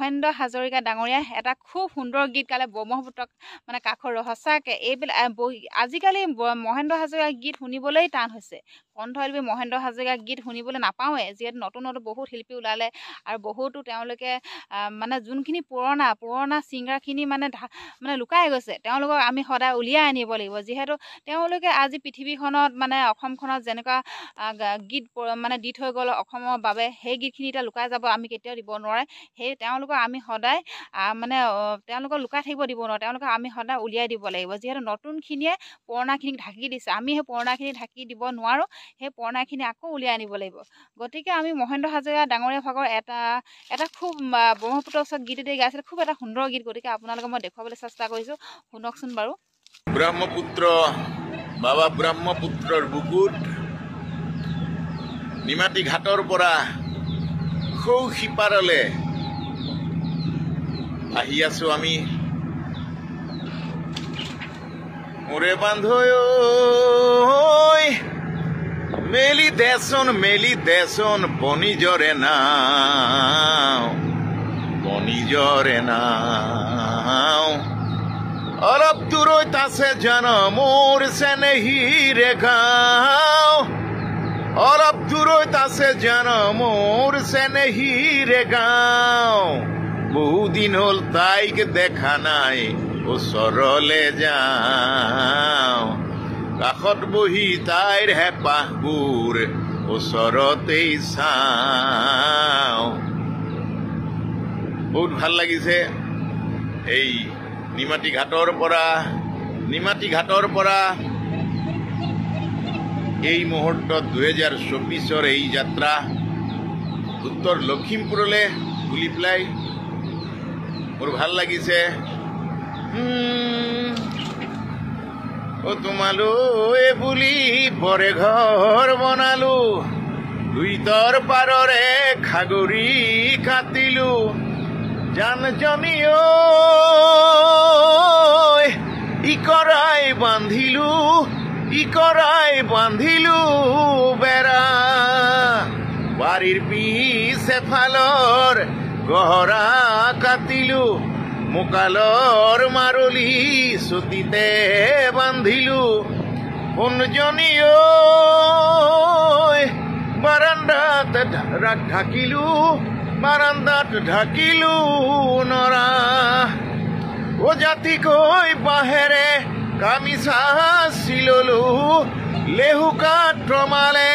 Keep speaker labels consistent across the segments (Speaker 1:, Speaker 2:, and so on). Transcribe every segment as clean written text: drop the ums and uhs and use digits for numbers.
Speaker 1: মহেন্দ্ৰ হাজৰিকা ডাঙৰীয়াই এটা খুব সুন্দৰ গীত গালে ব্ৰহ্মপুত্ৰক মানে কাষৰ সঁচাকৈ এইবিলাক আজিকালি মহেন্দ্ৰ হাজৰিকাৰ গীত শুনিবলৈ টান হৈছে কণ্ঠশিল্পী মহেন্দ্ৰ হাজৰিকাৰ গীত শুনিবলৈ নাপাওঁৱে যিহেতু নতুন নতুন বহুত শিল্পী ওলালে আৰু বহুতো তেওঁলোকে মানে যোনখিনি পুৰণা ছিংগাৰখিনি মানে লুকাই গৈছে তেওঁলোকক আমি সদায় উলিয়াই আনিব লাগিব যিহেতু তেওঁলোকে আজি পৃথিৱীখনত মানে অসমখনত যেনেকুৱা গীত মানে দি থৈ গ'ল অসমৰ বাবে সেই গীতখিনি এতিয়া লুকাই যাব আমি কেতিয়াও দিব নোৱাৰে সেই তেওঁলোকক আমি সদায় মানে তেওঁলোকক লুকাই থাকিব দিব নোৱাৰোঁ তেওঁলোকক আমি সদায় উলিয়াই দিব লাগিব যিহেতু নতুনখিনিয়ে পুৰণাখিনিক ঢাকি দিছে আমি সেই পুৰণাখিনি ঢাকি দিব নোৱাৰোঁ সেই পুৰণাখিনি আকৌ উলিয়াই আনিব লাগিব গতিকে আমি মহেন্দ্ৰ হাজৰিকা ডাঙৰীয়া ভাগৰ এটা খুব ব্ৰহ্মপুত্ৰৰ ওচৰত গীত এটি গাইছিলে খুব এটা সুন্দৰ গীত গতিকে আপোনালোকক মই দেখুৱাবলৈ চেষ্টা কৰিছোঁ শুনকচোন বাৰু
Speaker 2: ব্ৰহ্মপুত্ৰ বাবা ব্ৰহ্মপুত্ৰৰ বুকুত নিমাতী ঘাটৰ পৰা সৌ সিপাৰলে আহি আছো আমি মোৰে বান্ধৈ মেলি দেচোন বনিজৰে নাও অলপ দূৰৈত আছে জান মোৰ চেনেহীৰে গাঁও অলপ দূৰৈত আছে জান মোৰ চেনেহীৰে গাঁও বহুদিন হ'ল তাইক দেখা নাই ওচৰলে যাওঁ কাষত বহি তাইৰ হেঁপাহবোৰ ওচৰতেই চাওঁ বহুত ভাল লাগিছে এই নিমাতী ঘাটৰ পৰা এই মুহূৰ্তত 2024 এই যাত্ৰা উত্তৰ লখিমপুৰলৈ বুলি পেলাই মোৰ ভাল লাগিছে তোমালৈ বুলি বৰে ঘৰ বনালো দুইতৰ পাৰৰে খাগৰি কাটিলো জানজনী ইকৰাই বান্ধিলো বেৰা বাৰীৰ পিছ এফালৰ গহৰা কাটিলো মুকালৰ মাৰলি চুটিতে বান্ধিলো কোনজনী বাৰান্দাত ঢাকিলো নৰা ও জাতিকৈ বাহেৰে কামিছা চিললো লেহুকা ট্ৰমালে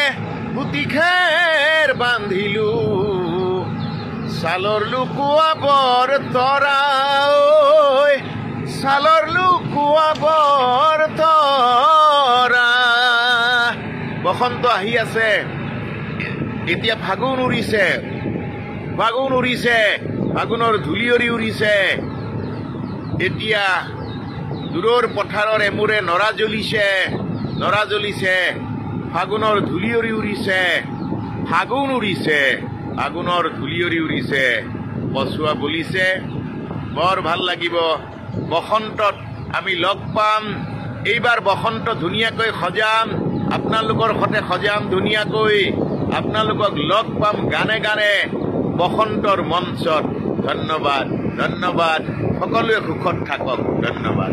Speaker 2: পুতি খেৰ বান্ধিলো ছালৰ লুকুৱা বৰ তৰা বসন্ত আহি আছে এতিয়া ফাগুন উৰিছে ফাগুনৰ ধূলিয়ৰি উৰিছে এতিয়া দূৰৰ পথাৰৰ এমূৰে নৰা জ্বলিছে ফাগুনৰ ধূলিয়ৰি উৰিছে ফাগুনৰ ধূলিয়ৰি উৰিছে পছুৱা বলিছে বৰ ভাল লাগিব বসন্তত আমি লগ পাম এইবাৰ বসন্ত ধুনীয়াকৈ সজাম আপোনালোকৰ সৈতে সজাম ধুনীয়াকৈ আপোনালোকক লগ পাম গানে গানে বসন্তৰ মঞ্চত ধন্যবাদ সকলোৱে সুখত থাকক ধন্যবাদ।